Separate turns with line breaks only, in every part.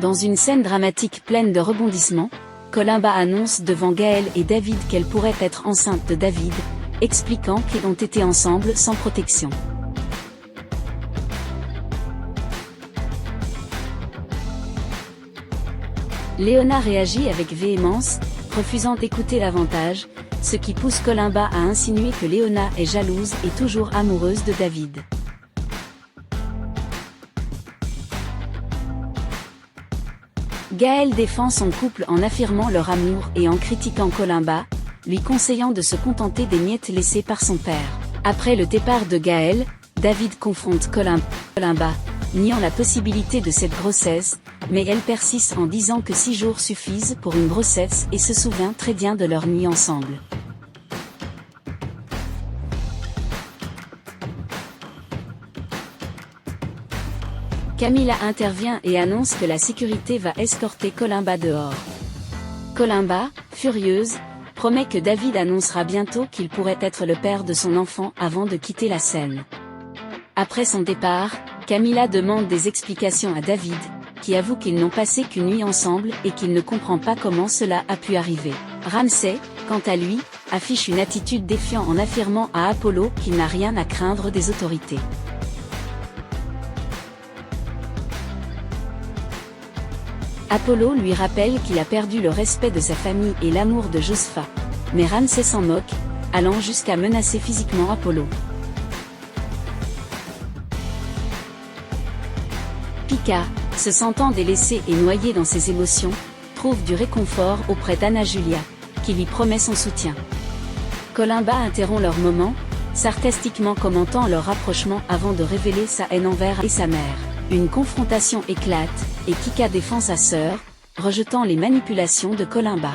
Dans une scène dramatique pleine de rebondissements, Columba annonce devant Gaël et David qu'elle pourrait être enceinte de David, expliquant qu'ils ont été ensemble sans protection. Léona réagit avec véhémence, refusant d'écouter l'avantage, ce qui pousse Columba à insinuer que Léona est jalouse et toujours amoureuse de David. Gaël défend son couple en affirmant leur amour et en critiquant Columba, lui conseillant de se contenter des miettes laissées par son père. Après le départ de Gaël, David confronte Columba, niant la possibilité de cette grossesse, mais elle persiste en disant que 6 jours suffisent pour une grossesse et se souvient très bien de leur nuit ensemble. Camilla intervient et annonce que la sécurité va escorter Columba dehors. Columba, furieuse, promet que David annoncera bientôt qu'il pourrait être le père de son enfant avant de quitter la scène. Après son départ, Camilla demande des explications à David, qui avoue qu'ils n'ont passé qu'une nuit ensemble et qu'il ne comprend pas comment cela a pu arriver. Ramsay, quant à lui, affiche une attitude défiante en affirmant à Apollo qu'il n'a rien à craindre des autorités. Apollo lui rappelle qu'il a perdu le respect de sa famille et l'amour de Josepha. Mais Ramsay s'en moque, allant jusqu'à menacer physiquement Apollo. Pika, se sentant délaissé et noyé dans ses émotions, trouve du réconfort auprès d'Anna Julia, qui lui promet son soutien. Columba interrompt leur moment, sarcastiquement commentant leur rapprochement avant de révéler sa haine envers et sa mère. Une confrontation éclate, et Kika défend sa sœur, rejetant les manipulations de Columba.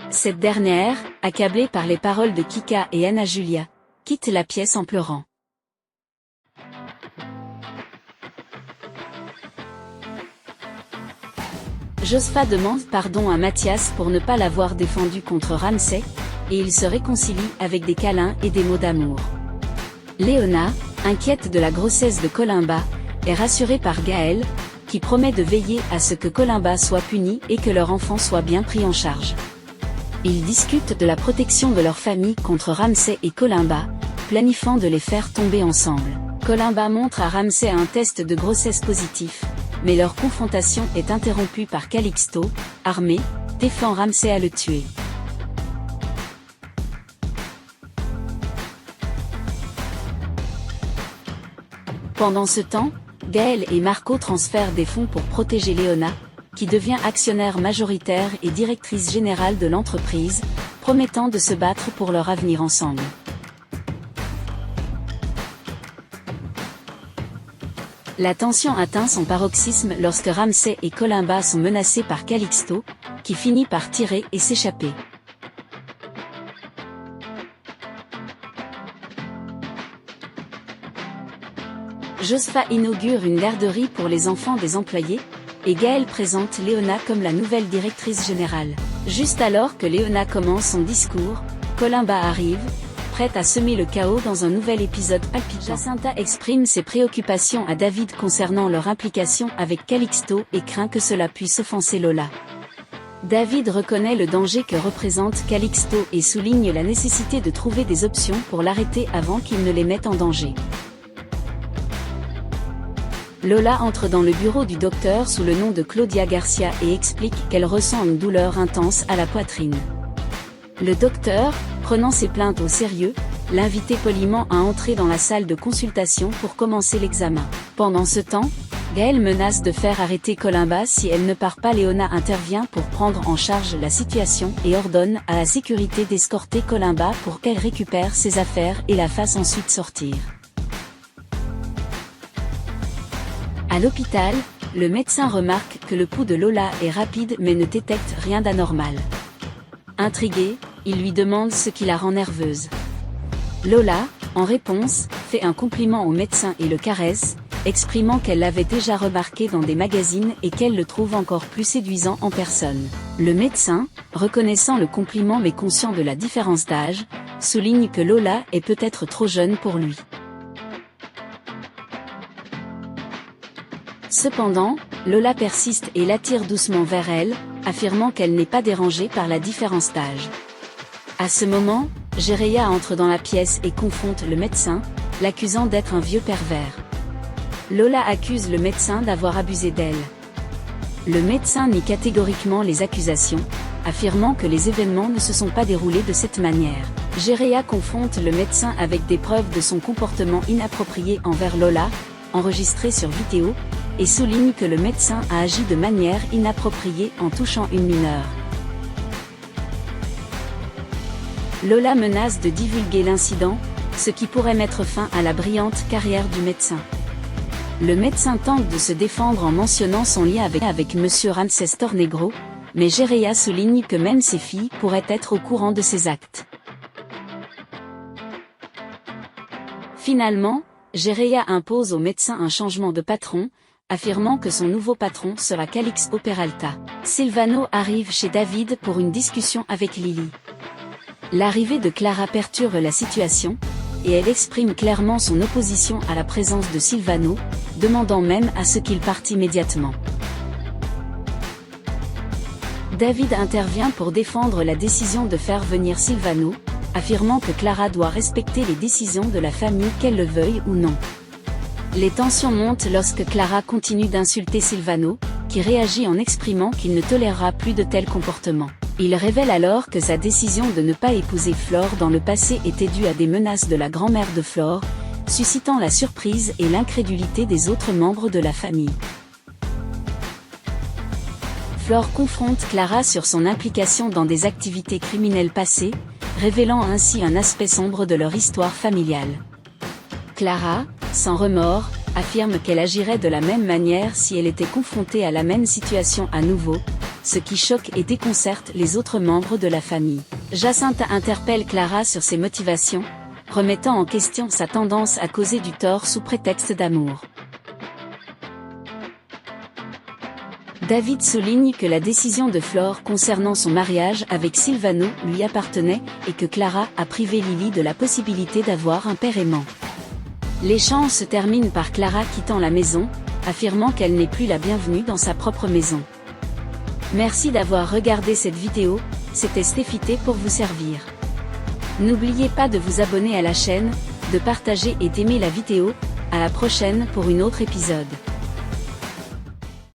Cette dernière, accablée par les paroles de Kika et Anna Julia, quitte la pièce en pleurant. Josepha demande pardon à Mathias pour ne pas l'avoir défendu contre Ramsay, et ils se réconcilient avec des câlins et des mots d'amour. Léona, inquiète de la grossesse de Columba, est rassurée par Gaël, qui promet de veiller à ce que Columba soit puni et que leur enfant soit bien pris en charge. Ils discutent de la protection de leur famille contre Ramsay et Columba, planifiant de les faire tomber ensemble. Columba montre à Ramsay un test de grossesse positif, mais leur confrontation est interrompue par Calixto, armé, défiant Ramsay à le tuer. Pendant ce temps, Gaël et Marco transfèrent des fonds pour protéger Léona, qui devient actionnaire majoritaire et directrice générale de l'entreprise, promettant de se battre pour leur avenir ensemble. La tension atteint son paroxysme lorsque Ramsay et Columba sont menacés par Calixto, qui finit par tirer et s'échapper. Josepha inaugure une garderie pour les enfants des employés, et Gaël présente Léona comme la nouvelle directrice générale. Juste alors que Léona commence son discours, Columba arrive, prête à semer le chaos dans un nouvel épisode palpitant. Jacinta exprime ses préoccupations à David concernant leur implication avec Calixto et craint que cela puisse offenser Lola. David reconnaît le danger que représente Calixto et souligne la nécessité de trouver des options pour l'arrêter avant qu'il ne les mette en danger. Lola entre dans le bureau du docteur sous le nom de Claudia Garcia et explique qu'elle ressent une douleur intense à la poitrine. Le docteur, prenant ses plaintes au sérieux, l'invite poliment à entrer dans la salle de consultation pour commencer l'examen. Pendant ce temps, Gaël menace de faire arrêter Columba si elle ne part pas. Léona intervient pour prendre en charge la situation et ordonne à la sécurité d'escorter Columba pour qu'elle récupère ses affaires et la fasse ensuite sortir. À l'hôpital, le médecin remarque que le pouls de Lola est rapide mais ne détecte rien d'anormal. Intrigué, il lui demande ce qui la rend nerveuse. Lola, en réponse, fait un compliment au médecin et le caresse, exprimant qu'elle l'avait déjà remarqué dans des magazines et qu'elle le trouve encore plus séduisant en personne. Le médecin, reconnaissant le compliment mais conscient de la différence d'âge, souligne que Lola est peut-être trop jeune pour lui. Cependant, Lola persiste et l'attire doucement vers elle, affirmant qu'elle n'est pas dérangée par la différence d'âge. À ce moment, Jereya entre dans la pièce et confronte le médecin, l'accusant d'être un vieux pervers. Lola accuse le médecin d'avoir abusé d'elle. Le médecin nie catégoriquement les accusations, affirmant que les événements ne se sont pas déroulés de cette manière. Jereya confronte le médecin avec des preuves de son comportement inapproprié envers Lola, enregistré sur vidéo, et souligne que le médecin a agi de manière inappropriée en touchant une mineure. Lola menace de divulguer l'incident, ce qui pourrait mettre fin à la brillante carrière du médecin. Le médecin tente de se défendre en mentionnant son lien avec Monsieur Ramsès Tornegro, mais Jereya souligne que même ses filles pourraient être au courant de ses actes. Finalement, Jereya impose au médecin un changement de patron, affirmant que son nouveau patron sera Calixto Peralta. Silvano arrive chez David pour une discussion avec Lily. L'arrivée de Clara perturbe la situation, et elle exprime clairement son opposition à la présence de Silvano, demandant même à ce qu'il parte immédiatement. David intervient pour défendre la décision de faire venir Silvano, affirmant que Clara doit respecter les décisions de la famille qu'elle le veuille ou non. Les tensions montent lorsque Clara continue d'insulter Silvano, qui réagit en exprimant qu'il ne tolérera plus de tels comportements. Il révèle alors que sa décision de ne pas épouser Flore dans le passé était due à des menaces de la grand-mère de Flore, suscitant la surprise et l'incrédulité des autres membres de la famille. Flore confronte Clara sur son implication dans des activités criminelles passées, révélant ainsi un aspect sombre de leur histoire familiale. Clara, sans remords, affirme qu'elle agirait de la même manière si elle était confrontée à la même situation à nouveau, ce qui choque et déconcerte les autres membres de la famille. Jacinta interpelle Clara sur ses motivations, remettant en question sa tendance à causer du tort sous prétexte d'amour. David souligne que la décision de Flore concernant son mariage avec Silvano lui appartenait et que Clara a privé Lily de la possibilité d'avoir un père aimant. L'échange se termine par Clara quittant la maison, affirmant qu'elle n'est plus la bienvenue dans sa propre maison. Merci d'avoir regardé cette vidéo, c'était Stéphité pour vous servir. N'oubliez pas de vous abonner à la chaîne, de partager et d'aimer la vidéo, à la prochaine pour une autre épisode.